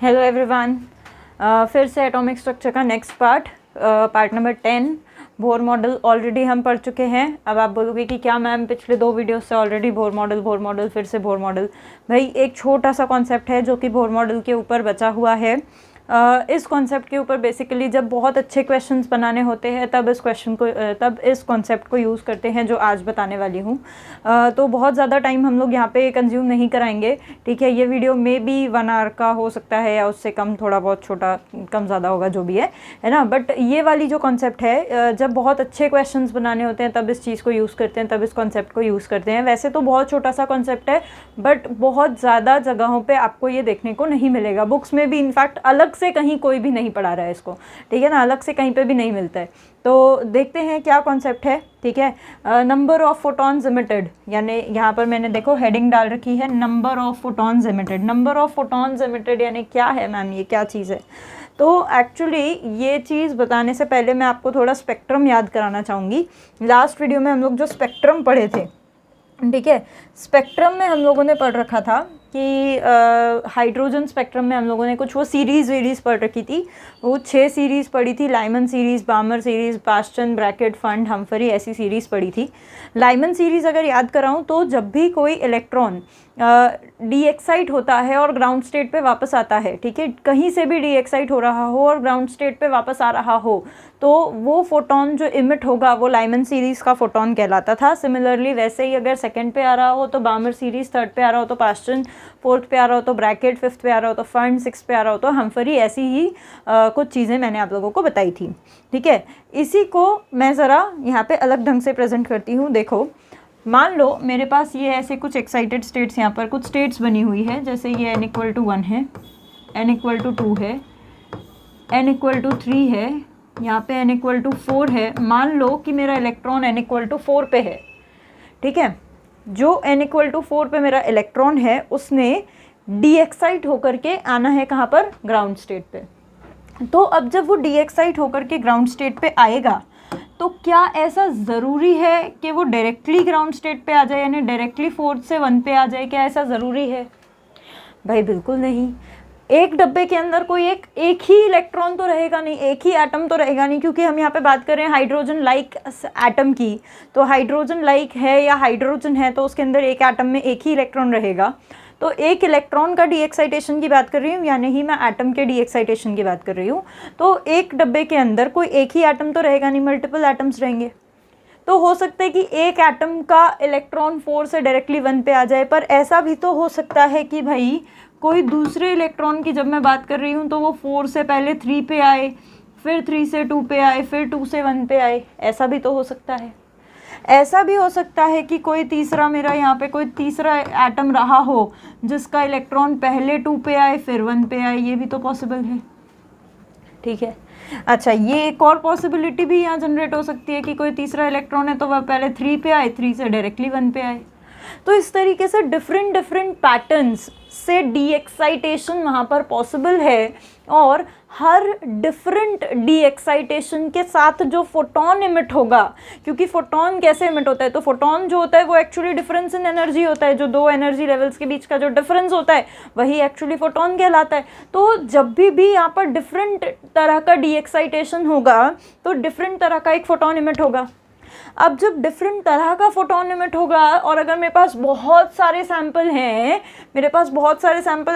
Hello everyone. फिर से atomic structure का next part number 10 Bohr model already हम पढ़ चुके हैं। अब आप बोलोगे कि क्या मैम पिछले 2 वीडियो से ऑलरेडी बोर मॉडल फिर से बोर मॉडल। भाई एक छोटा सा कॉन्सेप्ट है जो कि बोर मॉडल के ऊपर बचा हुआ है। इस कॉन्सेप्ट के ऊपर बेसिकली जब बहुत अच्छे क्वेश्चंस बनाने होते हैं तब इस कॉन्सेप्ट को यूज़ करते हैं जो आज बताने वाली हूँ। तो बहुत ज़्यादा टाइम हम लोग यहाँ पे कंज्यूम नहीं कराएंगे, ठीक है। ये वीडियो मे बी 1 आवर का हो सकता है या उससे कम, थोड़ा बहुत छोटा कम ज़्यादा होगा जो भी है ना। बट ये वाली जो कॉन्सेप्ट है, जब बहुत अच्छे क्वेश्चंस बनाने होते हैं तब इस चीज़ को यूज़ करते हैं, तब इस कॉन्सेप्ट को यूज़ करते हैं। वैसे तो बहुत छोटा सा कॉन्सेप्ट है बट बहुत ज़्यादा जगहों पर आपको ये देखने को नहीं मिलेगा। बुक्स में भी इनफैक्ट अलग से कहीं कोई भी नहीं पढ़ा रहा है इसको, ठीक है ना, अलग से कहीं पे भी नहीं मिलता है। तो देखते हैं क्या कॉन्सेप्ट है, ठीक है। नंबर ऑफ फोटॉन्स इमिटेड, यानी यहाँ पर मैंने देखो हेडिंग डाल रखी है number of photons emitted. Number of photons emitted यानी क्या है मैम, ये क्या चीज़ है? तो एक्चुअली ये चीज़ बताने से पहले मैं आपको थोड़ा स्पेक्ट्रम याद कराना चाहूँगी। लास्ट वीडियो में हम लोग जो स्पेक्ट्रम पढ़े थे, ठीक है, स्पेक्ट्रम में हम लोगों ने पढ़ रखा था कि हाइड्रोजन स्पेक्ट्रम में हम लोगों ने कुछ वो सीरीज़ पढ़ रखी थी। वो 6 सीरीज़ पढ़ी थी, Lyman series, बामर series, बास्टन, bracket, fund, हम्फरी, ऐसी सीरीज़ पढ़ी थी। लाइमन सीरीज़ अगर याद कराऊँ तो जब भी कोई इलेक्ट्रॉन डी एक्साइट होता है और ग्राउंड स्टेट पे वापस आता है, ठीक है, कहीं से भी डी एक्साइट हो रहा हो और ग्राउंड स्टेट पे वापस आ रहा हो तो वो फोटोन जो इमिट होगा वो लाइमन सीरीज़ का फोटोन कहलाता था। सिमिलरली वैसे ही अगर सेकंड पे आ रहा हो तो बामर सीरीज़, थर्ड पे आ रहा हो तो पास्टन, फोर्थ पे आ रहा हो तो ब्रैकेट, फिफ्थ पे आ रहा हो तो फंड, सिक्स पे आ रहा हो तो हम्फरी, ऐसी ही कुछ चीज़ें मैंने आप लोगों को बताई थी, ठीक है। इसी को मैं ज़रा यहाँ पे अलग ढंग से प्रेजेंट करती हूँ। देखो, मान लो मेरे पास ये ऐसे कुछ एक्साइटेड स्टेट्स, यहाँ पर कुछ स्टेट्स बनी हुई है, जैसे ये n=1 है, n=2 है, n=3 है, यहाँ पे n=4 है। मान लो कि मेरा इलेक्ट्रॉन n=4 पे है, ठीक है। जो n=4 पे मेरा इलेक्ट्रॉन है उसने डी एक्साइट होकर के आना है कहाँ पर? ग्राउंड स्टेट पे। तो अब जब वो डी एक्साइट होकर के ग्राउंड स्टेट पे आएगा तो क्या ऐसा ज़रूरी है कि वो डायरेक्टली ग्राउंड स्टेट पे आ जाए, यानी डायरेक्टली 4 से 1 पे आ जाए? क्या ऐसा ज़रूरी है? भाई बिल्कुल नहीं। एक डब्बे के अंदर कोई एक ही इलेक्ट्रॉन तो रहेगा नहीं, एक ही एटम तो रहेगा नहीं, क्योंकि हम यहाँ पे बात कर रहे हैं हाइड्रोजन लाइक एटम की। तो हाइड्रोजन लाइक है या हाइड्रोजन है तो उसके अंदर एक एटम में एक ही इलेक्ट्रॉन रहेगा। तो एक इलेक्ट्रॉन का डी एक्साइटेशन की बात कर रही हूँ या नहीं, मैं एटम के डी एक्साइटेशन की बात कर रही हूँ। तो एक डब्बे के अंदर कोई एक ही एटम तो रहेगा नहीं, मल्टीपल एटम्स रहेंगे। तो हो सकता है कि एक एटम का इलेक्ट्रॉन 4 से डायरेक्टली 1 पे आ जाए, पर ऐसा भी तो हो सकता है कि भाई कोई दूसरे इलेक्ट्रॉन की जब मैं बात कर रही हूँ तो वो 4 से पहले 3 पे आए, फिर 3 से 2 पे आए, फिर 2 से 1 पे आए। ऐसा भी तो हो सकता है। ऐसा भी हो सकता है कि कोई तीसरा, मेरा यहाँ पे कोई तीसरा एटम रहा हो जिसका इलेक्ट्रॉन पहले 2 पे आए फिर 1 पे आए, ये भी तो पॉसिबल है, ठीक है। अच्छा, ये एक और पॉसिबिलिटी भी यहाँ जनरेट हो सकती है कि कोई तीसरा इलेक्ट्रॉन है तो वह पहले 3 पे आए, 3 से डायरेक्टली 1 पे आए। तो इस तरीके से डिफरेंट पैटर्न्स से डी एक्साइटेशन वहाँ पर पॉसिबल है, और हर डिफरेंट डी एक्साइटेशन के साथ जो फोटोन इमिट होगा, क्योंकि फोटोन कैसे इमिट होता है, तो फोटोन जो होता है वो एक्चुअली डिफरेंस इन एनर्जी होता है, जो 2 एनर्जी लेवल्स के बीच का जो डिफरेंस होता है वही एक्चुअली फोटोन कहलाता है। तो जब भी यहाँ पर डिफरेंट तरह का डी एक्साइटेशन होगा तो डिफरेंट तरह का एक फोटोन इमिट होगा। अब जब डिफरेंट तरह का फोटोन इमिट होगा और अगर मेरे पास बहुत सारे सैंपल हैं,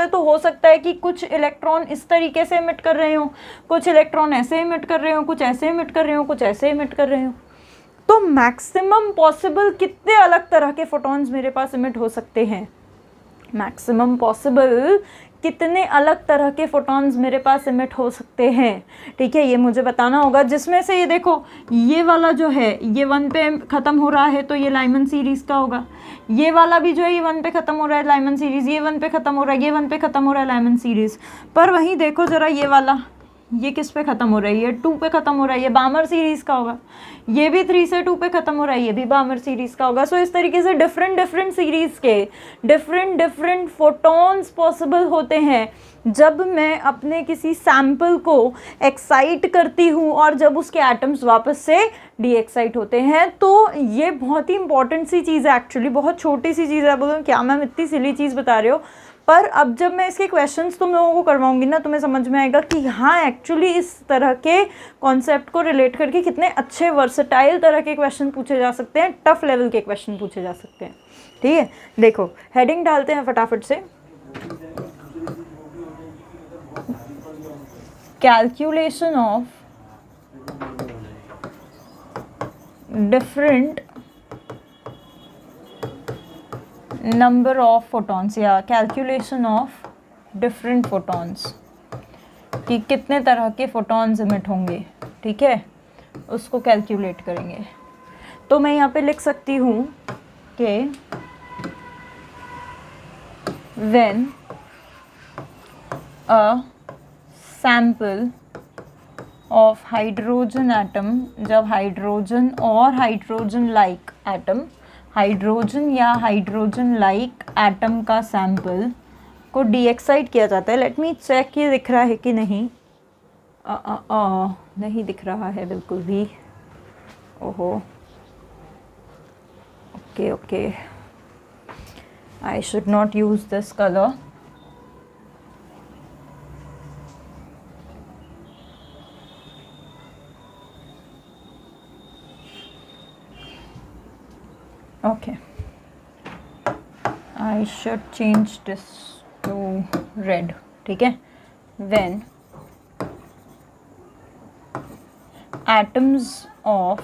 तो हो सकता है कि कुछ इलेक्ट्रॉन इस तरीके से इमिट कर रहे हो, कुछ इलेक्ट्रॉन ऐसे इमिट कर रहे हो, कुछ ऐसे इमिट कर रहे हो, कुछ ऐसे इमिट कर रहे हो। तो मैक्सिमम पॉसिबल कितने अलग तरह के फोटॉन्स मेरे पास इमिट हो सकते हैं? मैक्सिमम पॉसिबल कितने अलग तरह के फोटॉन्स मेरे पास इमिट हो सकते हैं, ठीक है, ये मुझे बताना होगा। जिसमें से ये देखो, ये वाला जो है ये 1 पे ख़त्म हो रहा है तो ये लाइमन सीरीज़ का होगा। ये वाला भी जो है ये 1 पे ख़त्म हो रहा है, लाइमन सीरीज़। ये 1 पे ख़त्म हो रहा है, ये 1 पे ख़त्म हो रहा है, लाइमन सीरीज़। पर वहीं देखो ज़रा, ये वाला ये किस पे ख़त्म हो रहा है? ये 2 पे ख़त्म हो रहा है, ये बामर सीरीज़ का होगा। ये भी 3 से 2 पे ख़त्म हो रहा है, ये भी बामर सीरीज़ का होगा। सो इस तरीके से डिफरेंट सीरीज़ के डिफरेंट फोटॉन्स पॉसिबल होते हैं जब मैं अपने किसी सैम्पल को एक्साइट करती हूँ और जब उसके एटम्स वापस से डी एक्साइट होते हैं। तो ये बहुत ही इंपॉर्टेंट सी चीज़ है, एक्चुअली बहुत छोटी सी चीज़ है। बोलो क्या मैम इतनी सिली चीज़ बता रहे हो, पर अब जब मैं इसके क्वेश्चंस तुम लोगों को करवाऊंगी ना, तुम्हें समझ में आएगा कि हाँ एक्चुअली इस तरह के कॉन्सेप्ट को रिलेट करके कितने अच्छे वर्सेटाइल तरह के क्वेश्चन पूछे जा सकते हैं, टफ लेवल के क्वेश्चन पूछे जा सकते हैं। ठीक है, देखो हेडिंग डालते हैं फटाफट से। Calculation of different number of photons या कैलकुलेशन ऑफ डिफरेंट फोटॉन्स, कि कितने तरह के फोटॉन्स इमिट होंगे। ठीक है, उसको कैलकुलेट करेंगे। तो मैं यहाँ पे लिख सकती हूँ कि when a sample of hydrogen atom, जब हाइड्रोजन और हाइड्रोजन लाइक एटम, हाइड्रोजन या हाइड्रोजन लाइक एटम का सैंपल को डीएक्साइट किया जाता है। लेट मी चेक ये दिख रहा है कि नहीं। नहीं दिख रहा है बिल्कुल भी। ओहो, okay okay, I should not use this colour. Okay, I should change this to red. ठीक है, when atoms of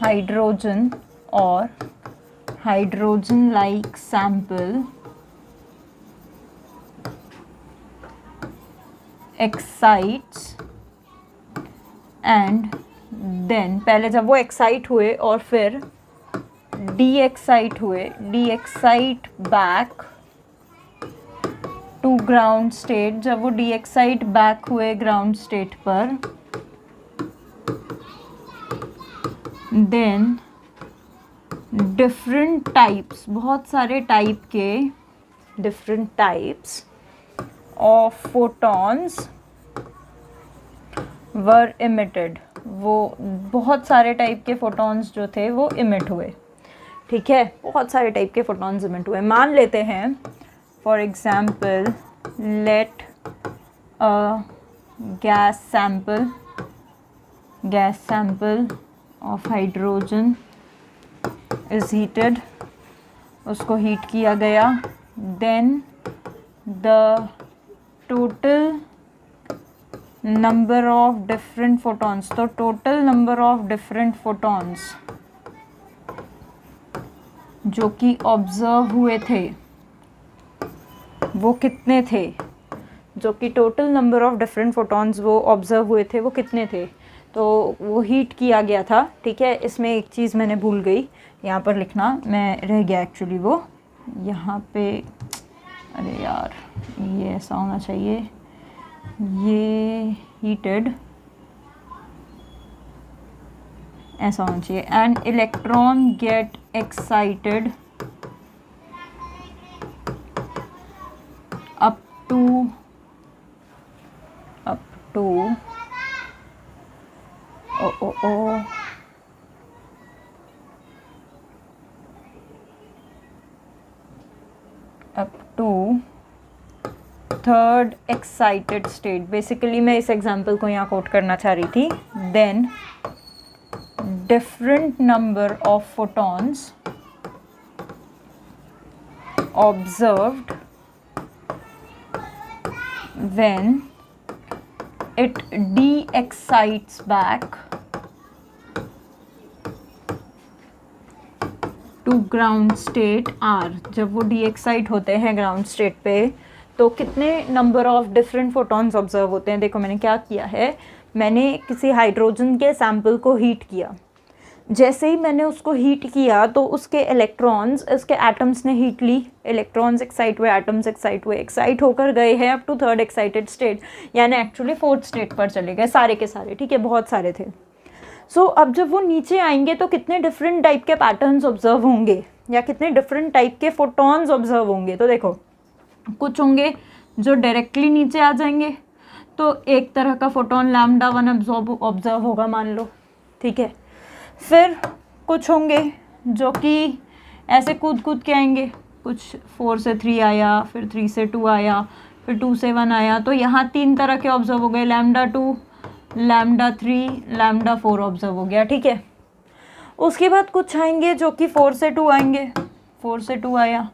hydrogen or hydrogen like sample excites and then, पहले जब वो excite हुए और फिर डीएक्साइट हुए, डीएक्साइट बैक टू ग्राउंड स्टेट, जब वो डीएक्साइट बैक हुए ग्राउंड स्टेट पर, देन डिफरेंट टाइप्स, बहुत सारे टाइप के different types of photons were emitted, वो बहुत सारे टाइप के फोटॉन्स जो थे वो इमिट हुए। ठीक है, बहुत सारे टाइप के फोटॉन्स इमिट हुए। मान लेते हैं for example let a gas sample of hydrogen is heated, उसको हीट किया गया, then the total number of different photons, तो total number of different photons जो कि ऑब्जर्व हुए थे वो कितने थे, जो कि total number of different photons वो ऑब्जर्व हुए थे वो कितने थे। तो वो हीट किया गया था। ठीक है, इसमें एक चीज़ मैंने भूल गई यहाँ पर लिखना, मैं रह गया एक्चुअली वो यहाँ पे, अरे यार ये ऐसा होना चाहिए, ये हीटेड ऐसा होना चाहिए, and electron get excited up to third excited state. Basically मैं इस एग्जाम्पल को यहाँ कोट करना चाह रही थी। Then different number of photons observed when it de-excites back to ground state R, जब वो de-excite होते हैं ग्राउंड स्टेट पे तो कितने number of different photons observe होते हैं। देखो मैंने क्या किया है, मैंने किसी हाइड्रोजन के सैंपल को हीट किया, जैसे ही मैंने उसको हीट किया तो उसके इलेक्ट्रॉन्स, उसके एटम्स ने हीट ली, इलेक्ट्रॉन्स एक्साइट हुए, एटम्स एक्साइट हुए, एक्साइट होकर गए हैं up to third excited state, यानी एक्चुअली फोर्थ स्टेट पर चले गए सारे के सारे। ठीक है, बहुत सारे थे। सो अब जब वो नीचे आएंगे तो कितने डिफरेंट टाइप के पैटर्न्स ऑब्जर्व होंगे या कितने डिफरेंट टाइप के फोटॉन्स ऑब्जर्व होंगे। तो देखो कुछ होंगे जो डायरेक्टली नीचे आ जाएंगे, तो एक तरह का फोटोन लैम्डा 1 ऑब्जर्व होगा मान लो। ठीक है, फिर कुछ होंगे जो कि ऐसे कूद कूद के आएंगे, कुछ 4 से 3 आया, फिर 3 से 2 आया, फिर 2 से 1 आया। तो यहाँ 3 तरह के ऑब्जर्व हो गए, λ2, λ3, λ4 ऑब्जर्व हो गया, ठीक है। उसके बाद कुछ आएंगे जो कि 4 से 2 आएंगे, 4 से 2 आया।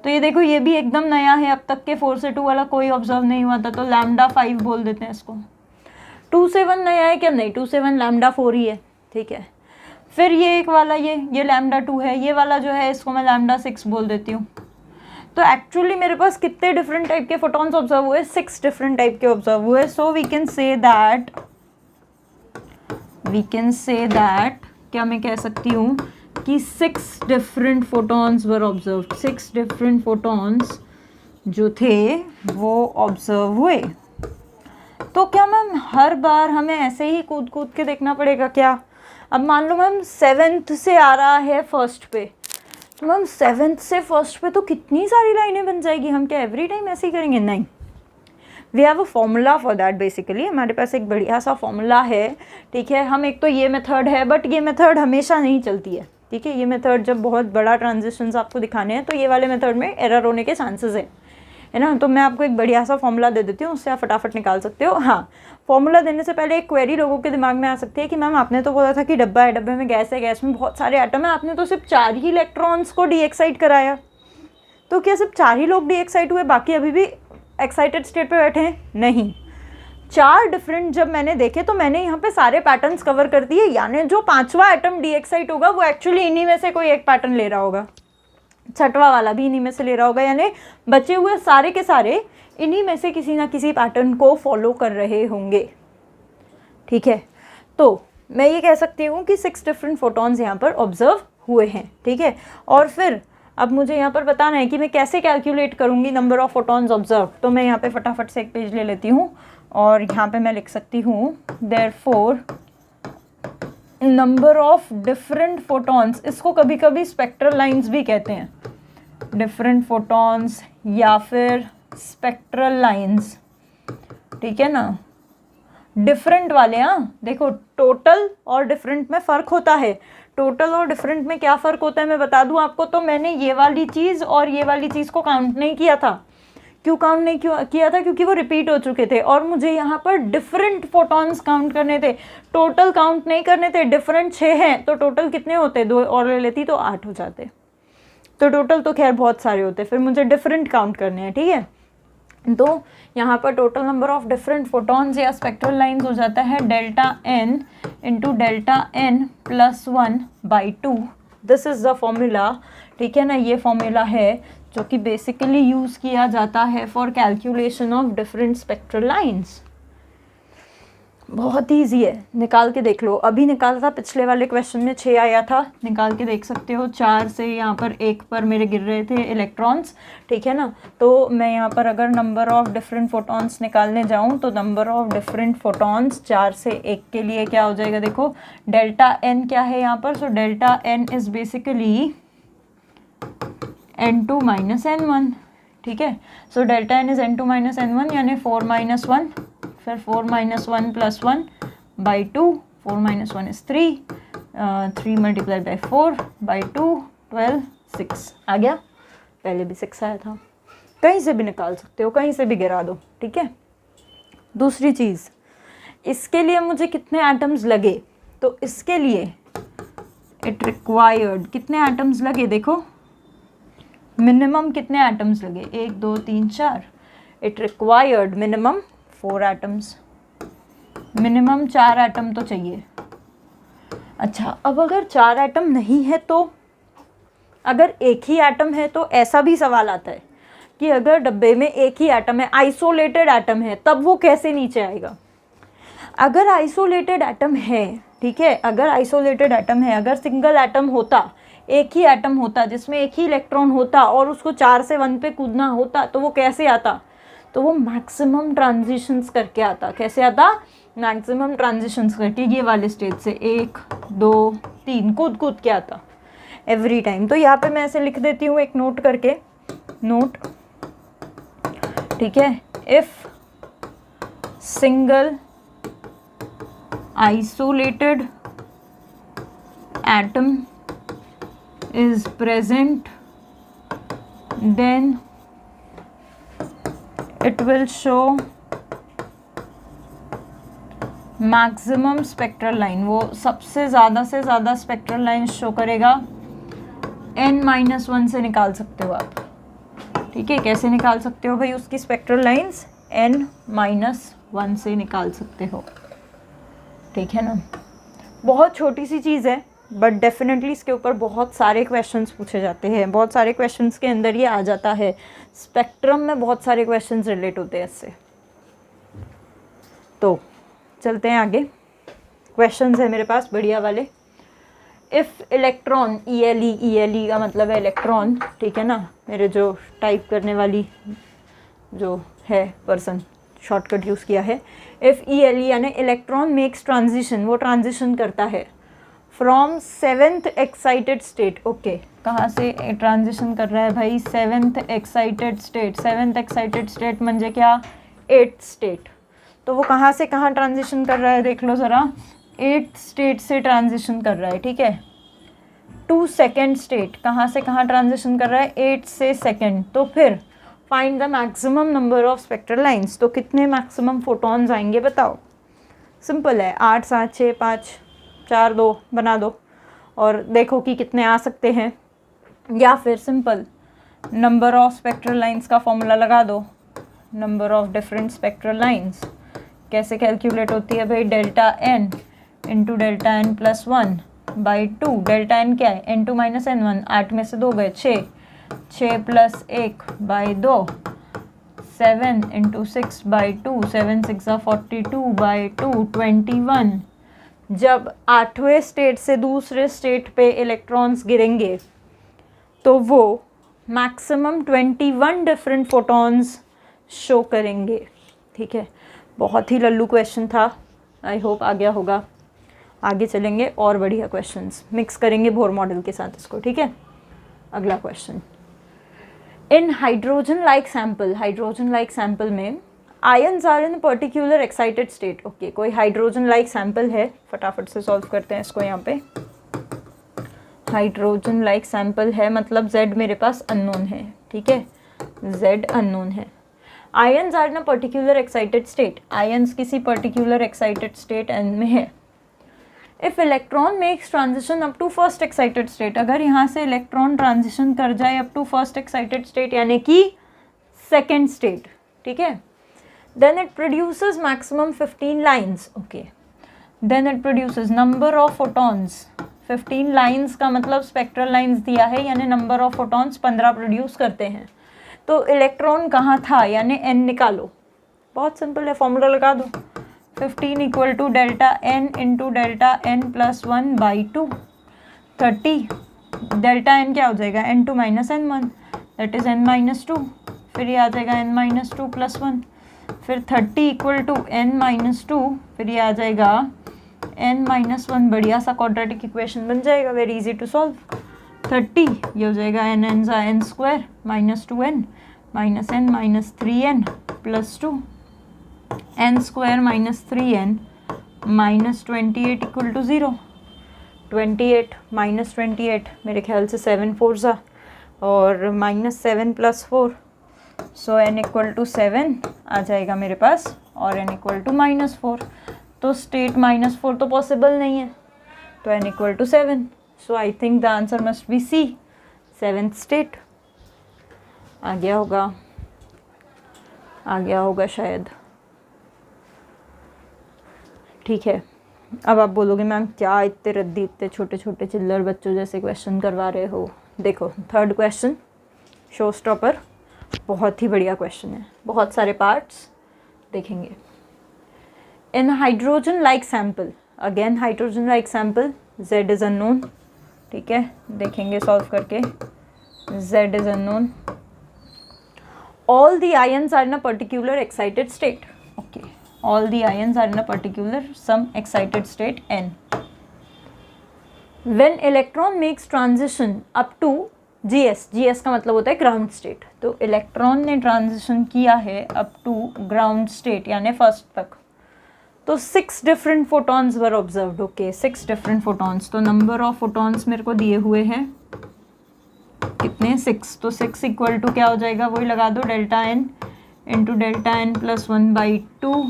तो ये देखो ये भी एकदम नया है, अब तक के 4 से 2 वाला कोई ऑब्जर्व नहीं हुआ था, तो λ5 बोल देते हैं इसको। 2 से 1 नया है क्या? नहीं, 2 से 1 λ4 ही है, ठीक है। फिर ये एक वाला ये λ2 है, ये वाला जो है इसको मैं λ6 बोल देती हूँ। तो एक्चुअली मेरे पास कितने डिफरेंट टाइप के फोटॉन्स ऑब्जर्व हुए? 6 डिफरेंट टाइप के ऑब्जर्व हुए। So we can say that क्या मैं कह सकती हूँ कि 6 different photons were observe, 6 different photons जो थे वो ऑब्जर्व हुए। तो क्या मैम हर बार हमें ऐसे ही कूद कूद के देखना पड़ेगा क्या? अब मान लो मैम 7th से आ रहा है 1st पे, तो मैम 7th से 1st पे तो कितनी सारी लाइनें बन जाएगी, हम क्या एवरी टाइम ऐसे ही करेंगे? नहीं, we have a formula for that. Basically हमारे पास एक बढ़िया सा फॉर्मूला है, ठीक है। हम एक तो ये मेथड है, बट ये मेथड हमेशा नहीं चलती है, ठीक है। ये मेथड जब बहुत बड़ा ट्रांजिशंस आपको दिखाने हैं तो ये वाले मेथड में एरर होने के चांसेस है ना। तो मैं आपको एक बढ़िया सा फॉर्मूला दे देती हूँ, उससे आप फटाफट निकाल सकते हो। हाँ, फॉर्मूला देने से पहले एक क्वेरी लोगों के दिमाग में आ सकती है कि मैम आपने तो बोला था कि डब्बा है, डब्बे में गैस है, गैस में बहुत सारे एटम है, आपने तो सिर्फ 4 ही इलेक्ट्रॉन्स को डीएक्साइट कराया, तो क्या सिर्फ 4 ही लोग डीएक्साइट हुए, बाकी अभी भी एक्साइटेड स्टेट पे बैठे हैं? नहीं, 4 डिफरेंट जब मैंने देखे तो मैंने यहाँ पे सारे पैटर्न्स कवर कर दिए, यानी जो 5वां एटम डीएक्साइट होगा वो एक्चुअली इन्हीं में से कोई एक पैटर्न ले रहा होगा, 6वां वाला भी इन्हीं में से ले रहा होगा, यानी बचे हुए सारे के सारे इन्हीं में से किसी ना किसी पैटर्न को फॉलो कर रहे होंगे, ठीक है। तो मैं ये कह सकती हूँ कि 6 डिफरेंट फोटॉन्स यहाँ पर ऑब्जर्व हुए हैं, ठीक है। और फिर अब मुझे यहाँ पर बताना है कि मैं कैसे कैलकुलेट करूँगी नंबर ऑफ फोटॉन्स ऑब्जर्व। तो मैं यहाँ पे फटाफट से एक पेज ले लेती हूँ और यहाँ पे मैं लिख सकती हूँ therefore number of different photons, इसको कभी कभी स्पेक्ट्रल लाइंस भी कहते हैं, डिफरेंट फोटॉन्स या फिर स्पेक्ट्रल लाइंस, ठीक है ना। डिफरेंट वाले, हाँ देखो टोटल और डिफरेंट में फ़र्क होता है। टोटल और डिफरेंट में क्या फ़र्क होता है मैं बता दूं आपको। तो मैंने ये वाली चीज़ और ये वाली चीज़ को काउंट नहीं किया था। क्यों काउंट नहीं किया था? क्योंकि वो रिपीट हो चुके थे और मुझे यहाँ पर डिफरेंट फोटॉन्स काउंट करने थे, टोटल काउंट नहीं करने थे। डिफरेंट 6 हैं तो टोटल कितने होते? 2 और ले लेती तो 8 हो जाते। तो टोटल तो खैर बहुत सारे होते, फिर मुझे डिफरेंट काउंट करने हैं, ठीक है। तो यहाँ पर total number of different photons या स्पेक्ट्रल लाइंस हो जाता है ΔN into ΔN + 1/2। This is the formula, ठीक है ना। ये फॉर्मूला है जो कि बेसिकली यूज़ किया जाता है for calculation of different spectral lines. बहुत ईजी है, निकाल के देख लो। अभी निकाला था, पिछले वाले क्वेश्चन में 6 आया था, निकाल के देख सकते हो। 4 से यहाँ पर 1 पर मेरे गिर रहे थे इलेक्ट्रॉन्स, ठीक है ना। तो मैं यहाँ पर अगर नंबर ऑफ डिफरेंट फोटॉन्स निकालने जाऊँ तो नंबर ऑफ डिफरेंट फोटॉन्स 4 से 1 के लिए क्या हो जाएगा? देखो ΔN क्या है यहाँ पर। सो ΔN is basically N2 - N1, ठीक है। सो ΔN इज़ N2 - N1 यानी 4 - 1, फिर 4 - 1 + 1/2, 4 - 1 is 3, 3 × 4/2, 12, 6 आ गया। पहले भी 6 आया था। कहीं से भी निकाल सकते हो, कहीं से भी गिरा दो, ठीक है। दूसरी चीज़, इसके लिए मुझे कितने एटम्स लगे? तो इसके लिए इट रिक्वायर्ड कितने एटम्स लगे? देखो मिनिमम कितने एटम्स लगे? 1 2 3 4। It required minimum 4 atoms, minimum 4 atom तो चाहिए। अच्छा, अब अगर 4 एटम नहीं है तो, अगर एक ही एटम है तो ऐसा भी सवाल आता है कि अगर डब्बे में एक ही एटम है, आइसोलेटेड एटम है, तब वो कैसे नीचे आएगा? अगर आइसोलेटेड एटम है, ठीक है, अगर आइसोलेटेड एटम है, अगर सिंगल एटम होता, एक ही एटम होता जिसमें एक ही इलेक्ट्रॉन होता और उसको 4 से 1 पे कूदना होता, तो वो कैसे आता? तो वो मैक्सिमम ट्रांजिशंस करके आता। कैसे आता? मैक्सिमम ट्रांजिशंस करके, ये वाले स्टेज से 1 2 3 कूद कूद के आता एवरी टाइम। तो यहाँ पे मैं ऐसे लिख देती हूँ एक नोट करके, नोट, ठीक है। If single isolated atom is present then it will show maximum spectral line, वो सबसे ज़्यादा से ज़्यादा स्पेक्ट्रल लाइन शो करेगा n-1 से निकाल सकते हो आप, ठीक है। कैसे निकाल सकते हो भाई उसकी स्पेक्ट्रल लाइंस? n-1 से निकाल सकते हो, ठीक है ना। बहुत छोटी सी चीज़ है बट डेफिनेटली इसके ऊपर बहुत सारे क्वेश्चंस पूछे जाते हैं, बहुत सारे क्वेश्चंस के अंदर ये आ जाता है। स्पेक्ट्रम में बहुत सारे क्वेश्चंस रिलेट होते हैं इससे। तो चलते हैं आगे, क्वेश्चंस है मेरे पास बढ़िया वाले। इफ़ इलेक्ट्रॉन, ELE का मतलब है इलेक्ट्रॉन, ठीक है ना। मेरे जो टाइप करने वाली जो है पर्सन शॉर्टकट यूज़ किया है, इफ़ ELE यानी इलेक्ट्रॉन मेक्स ट्रांजिशन, वो ट्रांजिशन करता है from 7th excited state. Okay, कहाँ से ट्रांजिशन कर रहा है भाई? 7th excited state. 7th excited state म्हणजे क्या? 8th state. तो वो कहाँ से कहाँ ट्रांजिशन कर रहा है देख लो ज़रा। 8th स्टेट से ट्रांजिशन कर रहा है, ठीक है। टू सेकेंड स्टेट, कहाँ से कहाँ ट्रांजिशन कर रहा है? 8 से सेकेंड। तो फिर find the maximum number of spectral lines. तो कितने मैक्सिमम फोटॉन्स आएंगे बताओ? सिंपल है, 8 7 6 5 4 2 बना दो और देखो कि कितने आ सकते हैं। या फिर simple number of spectral lines का फॉर्मूला लगा दो, number of different spectral lines. कैसे कैलकुलेट होती है भाई? Delta n into delta n plus 1 by 2। Delta n क्या है? n2 minus n1। 8 में से 2 गए 6, 6 plus 1 by 2, 7 into 6 by 2, 7 6 42 by 2, 21। जब 8वें स्टेट से दूसरे स्टेट पे इलेक्ट्रॉन्स गिरेंगे तो वो मैक्सिमम 21 डिफरेंट फोटॉन्स शो करेंगे, ठीक है। बहुत ही लल्लू क्वेश्चन था, आई होप आ गया होगा। आगे चलेंगे और बढ़िया क्वेश्चंस मिक्स करेंगे बोर मॉडल के साथ इसको, ठीक है। अगला question, in hydrogen like sample, hydrogen like sample में ions are in particular excited state. Okay, कोई हाइड्रोजन लाइक सैंपल है, फटाफट से सॉल्व करते हैं इसको। यहाँ पे हाइड्रोजन लाइक सैंपल है मतलब Z मेरे पास अननोन है, ठीक है। Z अननोन है। Ions are in a particular excited state, ions किसी पर्टिकुलर एक्साइटेड स्टेट N में है। If electron makes transition up to first excited state, अगर यहाँ से इलेक्ट्रॉन ट्रांजिशन कर जाए up to first excited state यानी कि सेकेंड स्टेट, ठीक है, then it produces maximum 15 lines. Okay, then it produces number of photons. 15 lines का मतलब स्पेक्ट्रल लाइन्स दिया है यानी नंबर ऑफ फोटॉन्स 15 प्रोड्यूस करते हैं। तो इलेक्ट्रॉन कहाँ था यानी n निकालो, बहुत सिंपल है, फॉर्मूला लगा दो। 15 equal to delta n into delta n plus 1 by 2। 30 delta n क्या हो जाएगा? n2 minus n1 that is n minus 2। फिर ये आ जाएगा n माइनस 2 प्लस 1। फिर 30 इक्वल टू n माइनस 2, फिर ये आ जाएगा n माइनस 1। बढ़िया सा क्वाड्रेटिक इक्वेशन बन जाएगा, वेरी इजी टू सॉल्व। 30 ये हो जाएगा n n ज़ा n square minus 2n minus n minus 3n plus 2, n square minus 3n minus 28 equal to 0। 28 minus 28 मेरे ख्याल से 7 4 ज़ा और माइनस 7 प्लस 4, सो n इक्वल टू 7 आ जाएगा मेरे पास और n इक्वल टू माइनस 4। तो स्टेट माइनस 4 तो पॉसिबल नहीं है, तो n equal to 7। So I think the answer must be C, 7th state. आ गया होगा शायद, ठीक है। अब आप बोलोगे मैम क्या इतने रद्दी, इतने छोटे छोटे चिल्लर बच्चों जैसे क्वेश्चन करवा रहे हो। देखो 3rd क्वेश्चन शो स्टॉपर, बहुत ही बढ़िया क्वेश्चन है, बहुत सारे पार्ट्स देखेंगे। In hydrogen like sample, again hydrogen like sample, Z is unknown, ठीक है, देखेंगे सॉल्व करके। Z is unknown, all the ions are in a particular excited state. Okay, all the ions are in a particular some excited state N. When electron makes transition up to GS, GS का मतलब होता है ground state, तो electron ने transition किया है up to ground state यानी first तक, तो 6 डिफरेंट फोटॉन्स वर ऑब्जर्व्ड। ओके, 6 डिफरेंट फोटॉन्स, तो नंबर ऑफ फोटॉन्स मेरे को दिए हुए हैं कितने देखते हैं 6, तो 6 इक्वल टू क्या हो जाएगा, वही लगा दो delta n into delta n plus 1/2,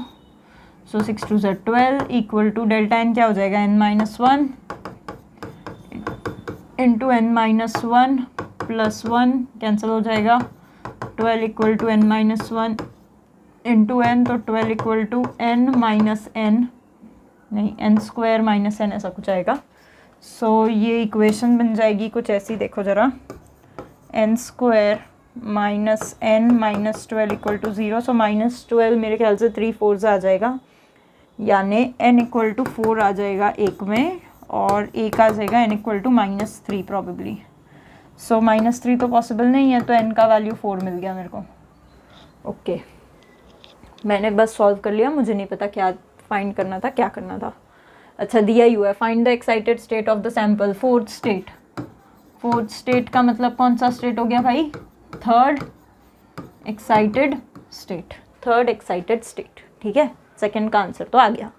so 6 2 ज़ा 12 इक्वल टू डेल्टा एन क्या हो जाएगा n-1 into n-1 plus 1 cancel हो जाएगा, 12 equal to n-1 into n, तो 12 equal to n minus n, नहीं n स्क्वायर माइनस n ऐसा कुछ आएगा। सो ये इक्वेशन बन जाएगी कुछ ऐसी, देखो ज़रा, n square minus n minus 12 equal to 0, so minus 12 मेरे ख्याल से 3/4 आ जाएगा, यानी n इक्वल टू 4 आ जाएगा एक में, और एक आ जाएगा n इक्वल टू -3 प्रॉबेबली। सो -3 तो पॉसिबल नहीं है, तो n का वैल्यू 4 मिल गया मेरे को। ओके, मैंने बस सॉल्व कर लिया, मुझे नहीं पता क्या फाइंड करना था, क्या करना था। अच्छा, दिया ही हुआ है, find the excited state of the sample, fourth state. Fourth state का मतलब कौन सा स्टेट हो गया भाई, third excited state, third excited state. ठीक है, सेकंड का आंसर तो आ गया।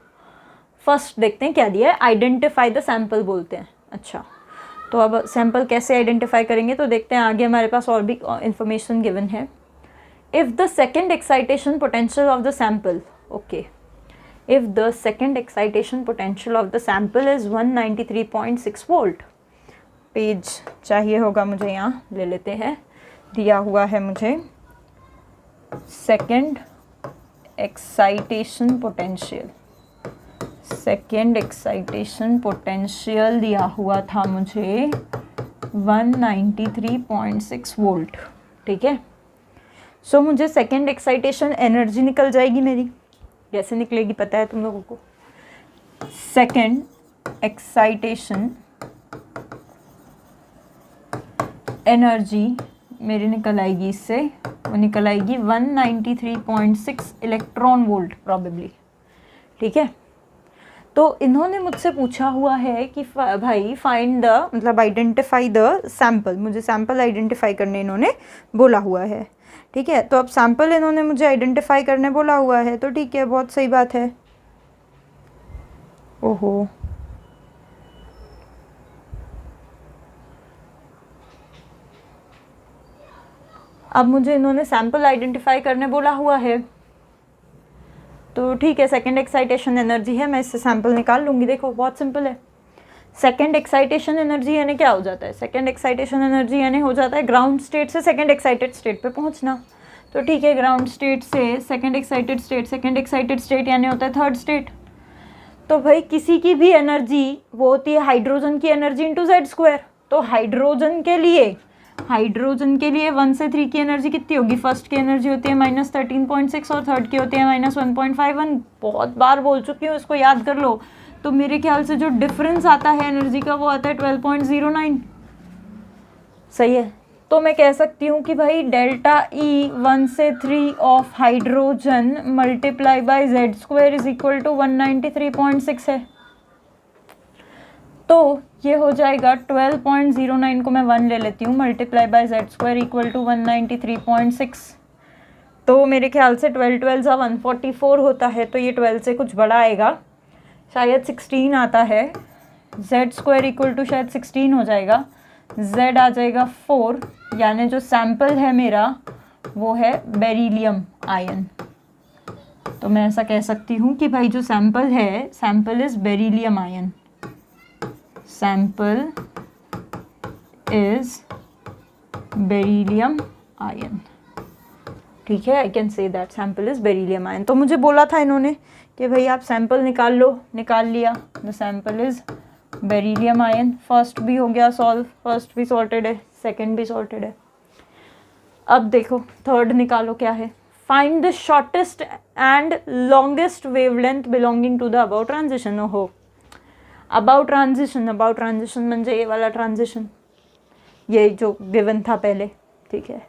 फर्स्ट देखते हैं क्या दिया है, आइडेंटिफाई द सैंपल बोलते हैं। अच्छा, तो अब सैंपल कैसे आइडेंटिफाई करेंगे, तो देखते हैं आगे हमारे पास और भी इंफॉर्मेशन गिवन है। If the second excitation potential of the sample, okay, if the second excitation potential of the sample is 193.6 volt, page चाहिए होगा मुझे, यहाँ ले लेते हैं, दिया हुआ है मुझे second excitation potential, second excitation potential दिया हुआ था मुझे 193.6 वोल्ट। ठीक है, सो मुझे सेकेंड एक्साइटेशन एनर्जी निकल जाएगी मेरी, कैसे निकलेगी पता है तुम लोगों को, सेकेंड एक्साइटेशन एनर्जी मेरी निकल आएगी इससे, वो निकल आएगी 193.6 इलेक्ट्रॉन वोल्ट प्रॉबेबली। ठीक है, तो इन्होंने मुझसे पूछा हुआ है कि भाई फाइंड द, मतलब आइडेंटिफाई द सैंपल, मुझे सैंपल आइडेंटिफाई करने इन्होंने बोला हुआ है। ठीक है, तो अब सैंपल इन्होंने मुझे आइडेंटिफाई करने बोला हुआ है, तो ठीक है, बहुत सही बात है। ओहो, अब मुझे इन्होंने सैंपल आइडेंटिफाई करने बोला हुआ है, तो ठीक है, सेकेंड एक्साइटेशन एनर्जी है, मैं इससे सैंपल निकाल लूँगी। देखो बहुत सिंपल है, सेकेंड एक्साइटेशन एनर्जी यानी क्या हो जाता है, सेकेंड एक्साइटेशन एनर्जी यानी हो जाता है ग्राउंड स्टेट से सेकेंड एक्साइटेड स्टेट पे पहुंचना। तो ठीक है, ग्राउंड स्टेट से second excited state, second excited state यानी होता है थर्ड स्टेट। तो भाई किसी की भी एनर्जी वो होती है हाइड्रोजन की एनर्जी इंटू जेड स्क्वायर। तो हाइड्रोजन के लिए 1 से 3 की एनर्जी कितनी होगी, फर्स्ट की एनर्जी होती है -13.6 और थर्ड की होती है -1.51। बहुत बार बोल चुकी हूँ, इसको याद कर लो। तो मेरे ख्याल से जो डिफरेंस आता है एनर्जी का वो आता है 12.09। सही है, तो मैं कह सकती हूँ कि भाई डेल्टा E 1 से 3 of hydrogen multiply by Z square is equal to 193.6 है। तो ये हो जाएगा 12.09 को मैं 1 ले लेती हूँ, multiply by Z square equal to 193.6। तो मेरे ख्याल से 12 12 सा 144 होता है, तो ये 12 से कुछ बड़ा आएगा, शायद 16 आता है। जेड स्क्वायर इक्वल टू शायद 16 हो जाएगा, जेड आ जाएगा 4, यानी जो सैंपल है मेरा वो है बेरिलियम आयन। तो मैं ऐसा कह सकती हूँ कि भाई जो सैंपल है, sample is beryllium ion, sample is beryllium ion. ठीक है, I can say that sample is beryllium ion. तो मुझे बोला था इन्होंने कि भाई आप सैंपल निकाल लो, निकाल लिया, the sample is beryllium ion. First भी हो गया सॉल्व, फर्स्ट भी सॉर्टेड है, सेकंड भी सॉर्टेड है। अब देखो थर्ड निकालो क्या है, find the shortest and longest wavelength belonging to the about transition. ओहो, अबाउट ट्रांजिशन म्हणजे ये वाला ट्रांजिशन, ये जो गिवन था पहले। ठीक है,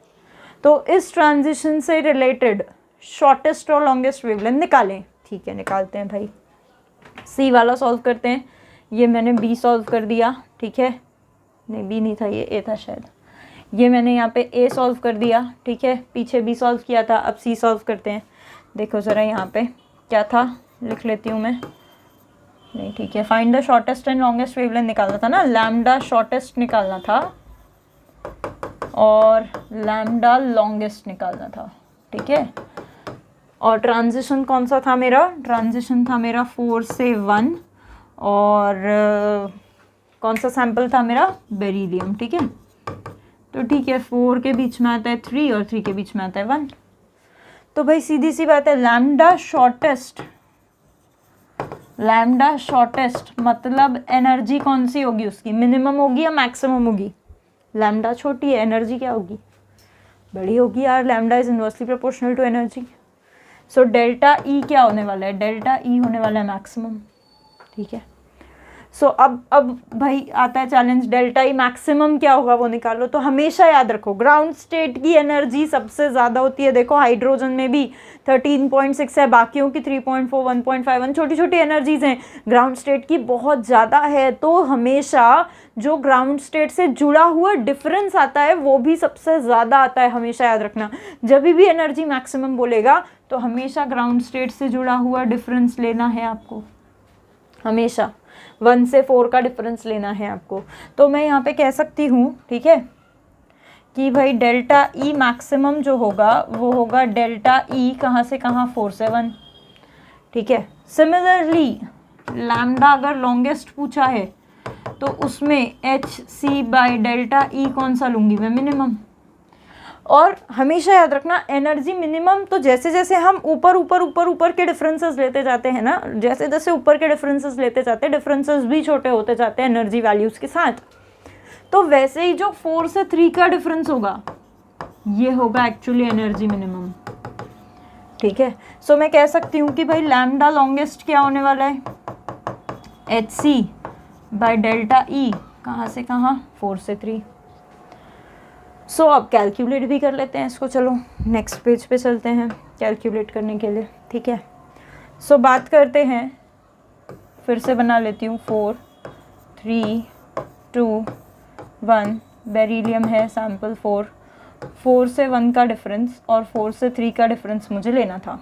तो इस ट्रांजिशन से रिलेटेड शॉर्टेस्ट और लॉन्गेस्ट वेवलेंथ निकालें। ठीक है, निकालते हैं भाई। सी वाला सॉल्व करते हैं, ये मैंने बी सॉल्व कर दिया। ठीक है, नहीं बी नहीं था, ये ए था शायद। ये मैंने यहाँ पे ए सॉल्व कर दिया। ठीक है, पीछे बी सॉल्व किया था, अब सी सॉल्व करते हैं। देखो ज़रा यहाँ पे क्या था, लिख लेती हूँ मैं। नहीं ठीक है, find the shortest and longest wavelength निकालना था ना, लैम्डा शॉर्टेस्ट निकालना था, और लैम्डा लॉन्गेस्ट निकालना था, ठीक है। और ट्रांजिशन कौन सा था मेरा, ट्रांजिशन था मेरा 4 से 1, और कौन सा सैंपल था मेरा, बेरिलियम, ठीक है। तो ठीक है, 4 के बीच में आता है 3 और 3 के बीच में आता है 1। तो भाई सीधी सी बात है, लैम्डा शॉर्टेस्ट मतलब एनर्जी कौन सी होगी उसकी, मिनिमम होगी या मैक्सिमम होगी। लैम्डा छोटी है, एनर्जी क्या होगी, बड़ी होगी यार। Lambda is inversely proportional to energy. So delta E क्या होने वाला है, डेल्टा ई होने वाला है मैक्सिमम, ठीक है। सो अब भाई आता है चैलेंज, डेल्टा ई मैक्सिमम क्या होगा वो निकालो। तो हमेशा याद रखो ग्राउंड स्टेट की एनर्जी सबसे ज़्यादा होती है। देखो हाइड्रोजन में भी 13.6 है, बाकियों की 3.4, 1.51, छोटी छोटी एनर्जीज हैं, ग्राउंड स्टेट की बहुत ज़्यादा है। तो हमेशा जो ग्राउंड स्टेट से जुड़ा हुआ डिफरेंस आता है वो भी सबसे ज़्यादा आता है, हमेशा याद रखना। जब भी एनर्जी मैक्सिमम बोलेगा तो हमेशा ग्राउंड स्टेट से जुड़ा हुआ डिफरेंस लेना है आपको, हमेशा 1 से 4 का डिफरेंस लेना है आपको। तो मैं यहाँ पे कह सकती हूँ, ठीक है, कि भाई डेल्टा ई मैक्सिमम जो होगा वो होगा डेल्टा ई कहाँ से कहाँ, 4 से 1, ठीक है। सिमिलरली लैम्डा अगर लॉन्गेस्ट पूछा है तो उसमें h c by delta E कौन सा लूँगी मैं, मिनिमम। और हमेशा याद रखना एनर्जी मिनिमम, तो जैसे जैसे हम ऊपर के डिफरेंसेस लेते जाते हैं ना, जैसे जैसे ऊपर के डिफरेंसेस लेते जाते हैं, डिफरेंसेस भी छोटे होते जाते हैं एनर्जी वैल्यूज़ के साथ। तो वैसे ही जो 4 से 3 का डिफरेंस होगा ये होगा एक्चुअली एनर्जी मिनिमम, ठीक है। सो मैं कह सकती हूँ कि भाई लैम्डा लॉन्गेस्ट क्या होने वाला है, h c by delta E कहाँ से कहाँ, 4 से 3। सो अब कैलकुलेट भी कर लेते हैं इसको, चलो नेक्स्ट पेज पे चलते हैं कैलकुलेट करने के लिए, ठीक है। सो बात करते हैं, फिर से बना लेती हूँ, 4 3 2 1, बेरिलियम है सैम्पल 4 से 1 का डिफरेंस और 4 से 3 का डिफरेंस मुझे लेना था।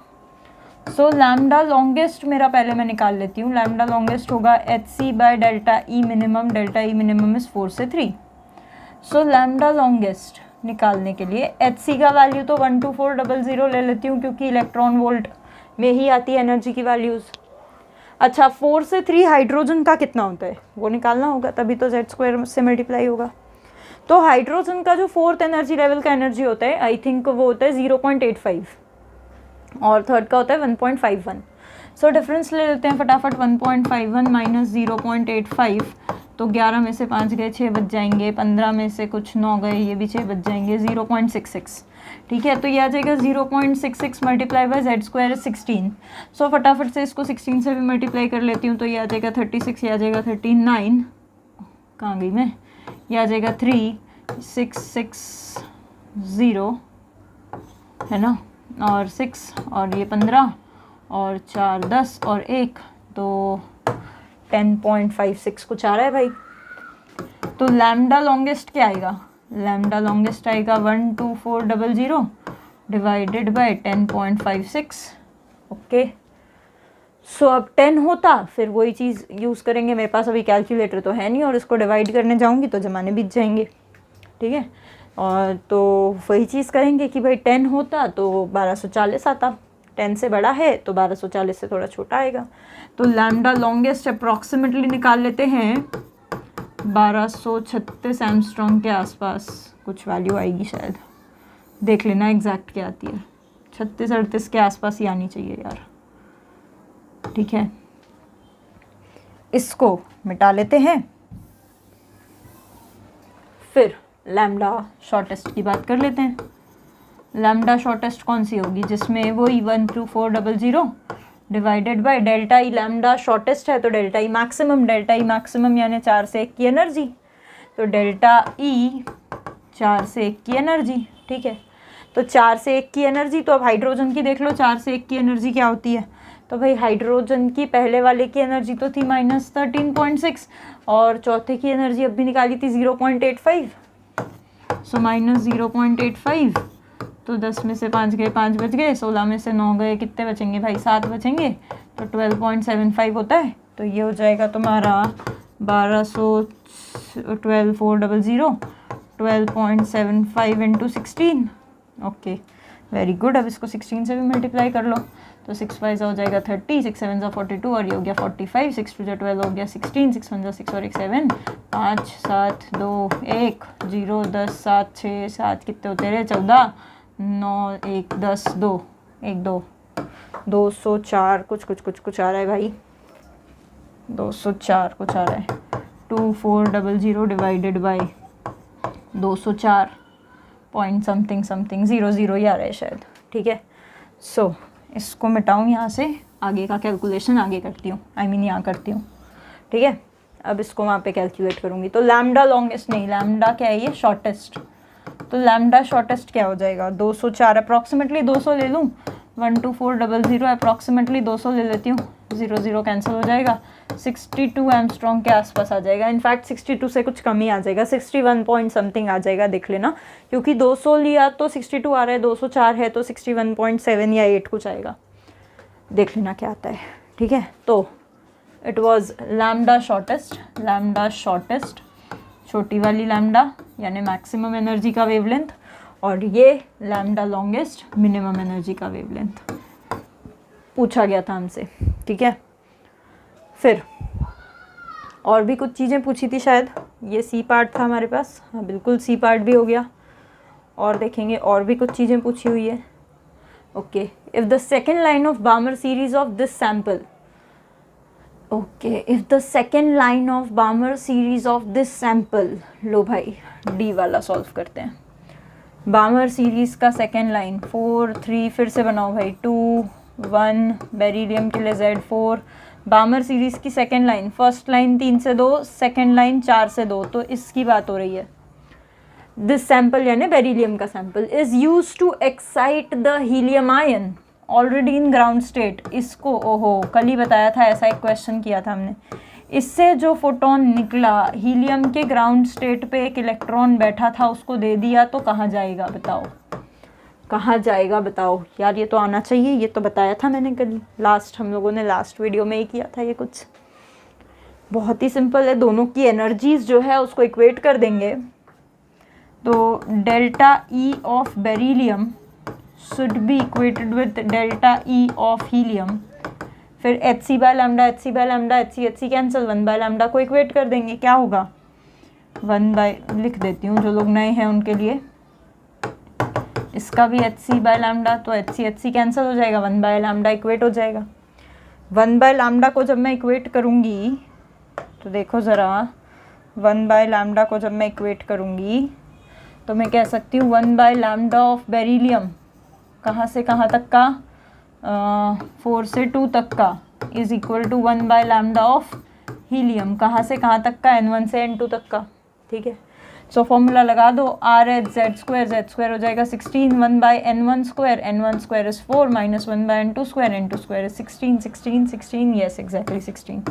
सो लैम्डा लॉन्गेस्ट मेरा पहले मैं निकाल लेती हूँ, लैम्डा लॉन्गेस्ट होगा h C by delta E minimum, delta E minimum is 4 से 3। सो लैम्डा लॉन्गेस्ट निकालने के लिए एच सी का वैल्यू तो 12400 ले लेती हूँ क्योंकि इलेक्ट्रॉन वोल्ट में ही आती है एनर्जी की वैल्यूज़। अच्छा 4 से 3 हाइड्रोजन का कितना होता है वो निकालना होगा, तभी तो Z² से मल्टीप्लाई होगा। तो हाइड्रोजन का जो 4th एनर्जी लेवल का एनर्जी होता है आई थिंक वो होता है 0.85 और 3rd का होता है 1.51। सो डिफरेंस ले लेते हैं फटाफट, 1.51 माइनस 0.85, तो 11 में से 5 गए 6 बच जाएंगे, 15 में से कुछ 9 गए ये भी 6 बच जाएंगे, 0.66, ठीक है। तो ये आ जाएगा 0.66 मल्टीप्लाई बाय Z² 16। सो फटाफट से इसको 16 से भी मल्टीप्लाई कर लेती हूँ, तो ये आ जाएगा 36, ये आ जाएगा 39, कहाँ गई मैं, ये आ जाएगा 3660 है ना, और 6 और ये 15 और 4 10 और 1 तो 10.56 कुछ आ रहा है भाई। तो लैम्डा लॉन्गेस्ट क्या आएगा, लैम्डा लॉन्गेस्ट आएगा 12400 डिवाइडेड बाय 10.56, ओके। सो अब 10 होता फिर वही चीज़ यूज़ करेंगे, मेरे पास अभी कैलकुलेटर तो है नहीं और इसको डिवाइड करने जाऊंगी तो ज़माने बीत जाएंगे, ठीक है। और तो वही चीज़ करेंगे कि भाई 10 होता तो 1240 आता, 10 से बड़ा है तो 1240 से थोड़ा छोटा आएगा। तो लैम्डा लॉन्गेस्ट अप्रॉक्सीमेटली निकाल लेते हैं 1236 एंगस्ट्रॉम के आसपास कुछ वैल्यू आएगी शायद, देख लेना एग्जैक्ट क्या आती है, 36-38 के आसपास ही आनी चाहिए यार, ठीक है। इसको मिटा लेते हैं, फिर लैम्डा शॉर्टेस्ट की बात कर लेते हैं। लैम्डा शॉर्टेस्ट कौन सी होगी, जिसमें वही 12400 divided by delta E, lambda shortest है तो डेल्टा ई मैक्सिमम, डेल्टा ई मैक्सिमम यानी 4 से 1 की एनर्जी, तो डेल्टा ई 4 से 1 की एनर्जी, ठीक है। तो 4 से 1 की एनर्जी, तो अब हाइड्रोजन की देख लो 4 से 1 की एनर्जी क्या होती है, तो भाई हाइड्रोजन की पहले वाले की एनर्जी तो थी -13.6 और चौथे की एनर्जी अब भी निकाली थी 0.85, सो -0.85, तो 10 में से 5 गए 5 बच गए, 16 में से 9 गए कितने बचेंगे भाई 7 बचेंगे, तो 12.75 होता है। तो ये हो जाएगा तुम्हारा 12400 12.75 इंटू 16। Okay very good. अब इसको 16 से भी मल्टीप्लाई कर लो तो 6 5 हो जाएगा 30, 6 7 42 और ये हो गया 45, 6 2 12 हो गया 16, 6 1 6 और 1 7, 5 7 2 1 0 10 7 6 7 कितने होते रहे 14 9 1 10 2 1 2 204 कुछ आ रहा है भाई, 204 कुछ आ रहा है। 2400 डिवाइडेड बाई 204 पॉइंट समथिंग 0 ही आ रहा है शायद। ठीक है, सो इसको मिटाऊँ यहाँ से, आगे का कैलकुलेशन आगे करती हूँ, यहाँ करती हूँ। ठीक है, अब इसको वहाँ पे कैलकुलेट करूँगी। तो लैम्डा लॉन्गेस्ट नहीं, लैम्डा क्या है ये, शॉर्टेस्ट। तो लैम्डा शॉर्टेस्ट क्या हो जाएगा, 204 अप्रॉक्सीमेटली 200 ले लूँ, 12400 अप्रॉक्सीमेटली 200 ले लेती हूँ, 0 कैंसिल हो जाएगा, 62 एंगस्ट्रॉम के आसपास आ जाएगा। इनफैक्ट 62 से कुछ कम ही आ जाएगा, 61 पॉइंट समथिंग आ जाएगा, देख लेना, क्योंकि 200 लिया तो 62 आ रहा है, 204 है तो 61.7 या 8 कुछ आएगा, देख लेना क्या आता है। ठीक है, तो इट वाज लैम्डा शॉर्टेस्ट, छोटी वाली लैम्डा यानी मैक्सिमम एनर्जी का वेवलेंथ, और ये लैम्डा लॉन्गेस्ट मिनिमम एनर्जी का वेवलेंथ पूछा गया था हमसे। ठीक है, फिर और भी कुछ चीज़ें पूछी थी शायद, ये सी पार्ट था हमारे पास, हाँ बिल्कुल सी पार्ट भी हो गया। और देखेंगे और भी कुछ चीज़ें पूछी हुई है। Okay, if the second line of Balmer series of this sample, okay if the second line of Balmer series of this sample, लो भाई डी वाला सॉल्व करते हैं। बामर सीरीज़ का सेकेंड लाइन 4 3, फिर से बनाओ भाई 2 1, बेरिलियम के लिए Z4। बामर सीरीज़ की सेकेंड लाइन, फर्स्ट लाइन 3 से 2, सेकेंड लाइन 4 से 2, तो इसकी बात हो रही है। दिस सैम्पल यानी बेरिलियम का sample is use to excite the helium ion already in ground state. इसको ओहो कल ही बताया था, ऐसा एक क्वेश्चन किया था हमने। इससे जो फोटोन निकला, हीलियम के ग्राउंड स्टेट पे एक इलेक्ट्रॉन बैठा था, उसको दे दिया तो कहाँ जाएगा बताओ, कहाँ जाएगा बताओ यार, ये तो आना चाहिए, ये तो बताया था मैंने कल, हम लोगों ने लास्ट वीडियो में ही किया था ये। कुछ बहुत ही सिंपल है, दोनों की एनर्जीज जो है उसको इक्वेट कर देंगे। तो delta E of beryllium should be equated with delta E of helium, फिर H C by lambda H C cancel, 1 by lambda को इक्वेट कर देंगे, क्या होगा 1 बाय, लिख देती हूँ जो लोग नए हैं उनके लिए, इसका भी एच सी बाय लैम्डा, तो एच सी कैंसिल हो जाएगा, 1 बाय लैम्डा इक्वेट हो जाएगा। 1 बाय लैम्डा को जब मैं इक्वेट करूँगी तो देखो ज़रा, 1 बाय लैम्डा को जब मैं इक्वेट करूँगी तो मैं कह सकती हूँ 1 बाय लैम्डा ऑफ बेरिलियम, कहाँ से कहाँ तक का, 4 से 2 तक का, is equal to 1 by lambda of helium, कहाँ से कहाँ तक का, N1 से N2 तक का। ठीक है, सो फॉर्मूला लगा दो, आर एच जेड स्क्वायर हो जाएगा 16, 1 by N1 square is 4 minus 1 by N2 square is 16, yes exactly 16।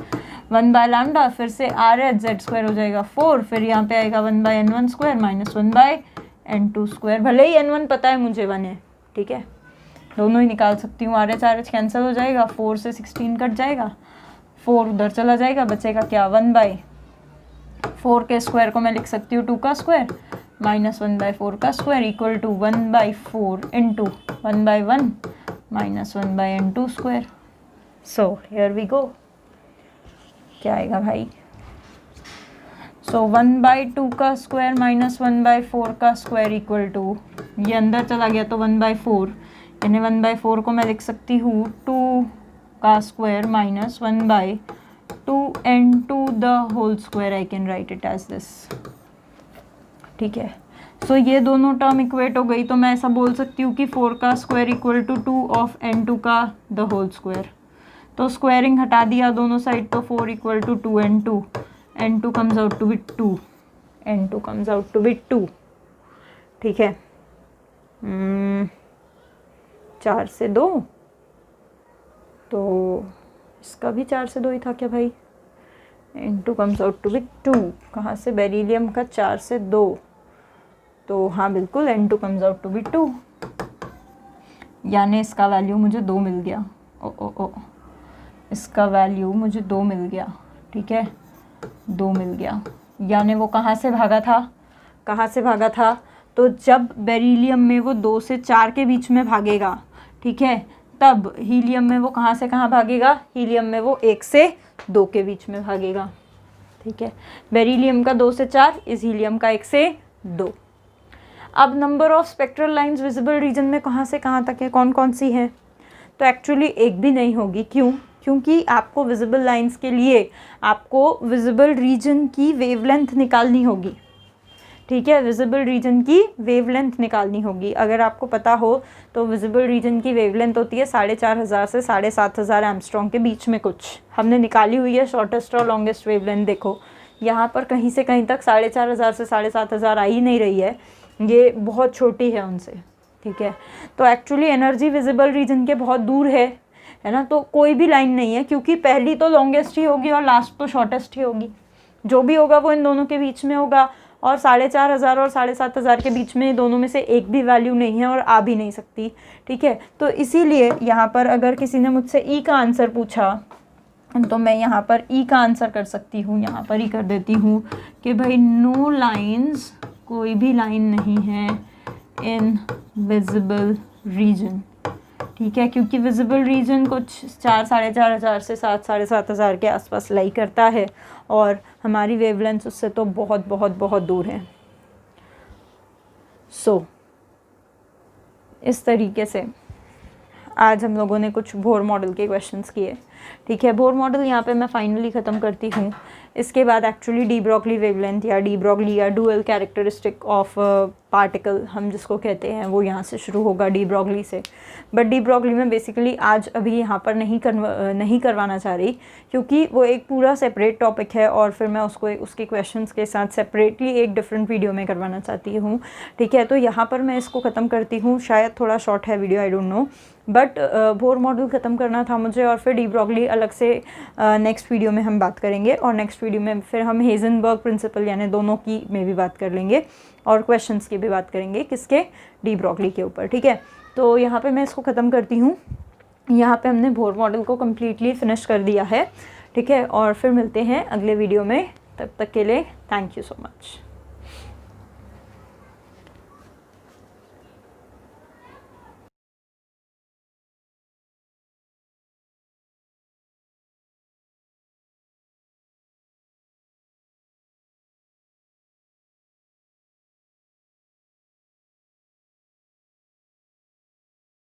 1 by lambda, फिर से आर एच जेड स्क्वायर हो जाएगा 4, फिर यहाँ पे आएगा 1 by N1 square minus 1 by N2 square, भले ही N1 पता है मुझे 1 है। ठीक है, दोनों ही निकाल सकती हूँ, आर एच कैंसिल हो जाएगा, 4 से 16 कट जाएगा, 4 उधर चला जाएगा, बचेगा क्या 1 बाय 4 के स्क्वायर को मैं लिख सकती हूँ 2 का स्क्वायर माइनस 1 बाय 4 का square equal to 1 by 4 into 1 by 1 minus 1 by N2 square. So here we go, क्या आएगा भाई, सो 1 बाय 2 का स्क्वायर माइनस 1 बाय 4 का स्क्वायर इक्वल टू, ये अंदर चला गया तो 1 बाय 4, यानी 1 बाय 4 को मैं लिख सकती हूँ 2 का square minus 1 by 2n2 the whole square, I can write it as this. ठीक है, सो ये दोनों टर्म इक्वेट हो गई, तो मैं ऐसा बोल सकती हूँ कि 4 का square equal to 2 of n2 का द होल स्क्वायर। तो स्क्वायरिंग हटा दिया दोनों साइड, तो 4 equal to 2n2, n2 comes out to be 2, n2 comes out to be 2। ठीक है, 4 से 2, तो इसका भी 4 से 2 ही था क्या भाई, N2 comes out to be 2, कहाँ से, बेरिलियम का 4 से 2, तो हाँ बिल्कुल N2 comes out to be 2, यानी इसका वैल्यू मुझे 2 मिल गया। ओ इसका वैल्यू मुझे 2 मिल गया। ठीक है, 2 मिल गया, यानी वो कहाँ से भागा था, कहाँ से भागा था, तो जब बेरिलियम में वो 2 से 4 के बीच में भागेगा, ठीक है, तब हीलियम में वो कहाँ से कहाँ भागेगा, हीलियम में वो 1 से 2 के बीच में भागेगा, ठीक है। बेरिलियम का 2 से 4 इस हीलियम का 1 से 2। अब number of spectral lines visible region में कहाँ से कहाँ तक है, कौन कौन सी है, तो एक्चुअली एक भी नहीं होगी। क्यों? क्योंकि आपको विजिबल लाइंस के लिए आपको विजिबल रीजन की वेवलेंथ निकालनी होगी, ठीक है, विजिबल रीजन की वेवलेंथ निकालनी होगी। अगर आपको पता हो तो विजिबल रीजन की वेवलेंथ होती है 4500 से 7500 एंगस्ट्रॉम के बीच में कुछ, हमने निकाली हुई है शॉर्टेस्ट और लॉन्गेस्ट वेवलेंथ। देखो यहाँ पर कहीं से कहीं तक 4500 से 7500 आ ही नहीं रही है, ये बहुत छोटी है उनसे, ठीक है। तो एक्चुअली एनर्जी विजिबल रीजन के बहुत दूर है ना, तो कोई भी लाइन नहीं है, क्योंकि पहली तो लॉन्गेस्ट ही होगी और लास्ट तो शॉर्टेस्ट ही होगी। जो भी होगा वो इन दोनों के बीच में होगा, और 4500 और 7500 के बीच में दोनों में से एक भी वैल्यू नहीं है और आ भी नहीं सकती, ठीक है। तो इसीलिए यहाँ पर अगर किसी ने मुझसे ई का आंसर पूछा तो मैं यहाँ पर ई का आंसर कर सकती हूँ, यहाँ पर ही कर देती हूँ कि भाई नो लाइंस, कोई भी लाइन नहीं है इन विजिबल रीजन, ठीक है, क्योंकि विजिबल रीजन कुछ 4-4500 से 7-7500 के आसपास लाई करता है और हमारी वेवलेंथ उससे तो बहुत बहुत बहुत दूर है। सो इस तरीके से आज हम लोगों ने कुछ बोर मॉडल के क्वेश्चंस किए, ठीक है। बोर मॉडल यहाँ पे मैं फाइनली ख़त्म करती हूँ। इसके बाद एक्चुअली डी ब्रॉगली वेवलेंथ या डी ब्रॉगली या डुअल कैरेक्टरिस्टिक ऑफ पार्टिकल हम जिसको कहते हैं वो यहाँ से शुरू होगा, डी ब्रॉगली से। बट डी ब्रॉगली में बेसिकली आज अभी यहाँ पर नहीं करवाना चाह रही, क्योंकि वो एक पूरा सेपरेट टॉपिक है और फिर मैं उसको उसके क्वेश्चंस के साथ सेपरेटली एक डिफरेंट वीडियो में करवाना चाहती हूँ, ठीक है। तो यहाँ पर मैं इसको ख़त्म करती हूँ। शायद थोड़ा शॉर्ट है video, I don't know, but Bohr model ख़त्म करना था मुझे, और फिर डी ब्रॉगली अलग से नेक्स्ट वीडियो में हम बात करेंगे, और नेक्स्ट वीडियो में फिर हम हेजनबर्ग प्रिंसिपल यानी दोनों की में भी बात कर लेंगे और क्वेश्चंस की भी बात करेंगे, किसके, डी ब्रॉगली के ऊपर, ठीक है। तो यहाँ पे मैं इसको ख़त्म करती हूँ। यहाँ पे हमने बोर मॉडल को कम्प्लीटली फिनिश कर दिया है, ठीक है, और फिर मिलते हैं अगले वीडियो में। तब तक के लिए थैंक यू सो मच।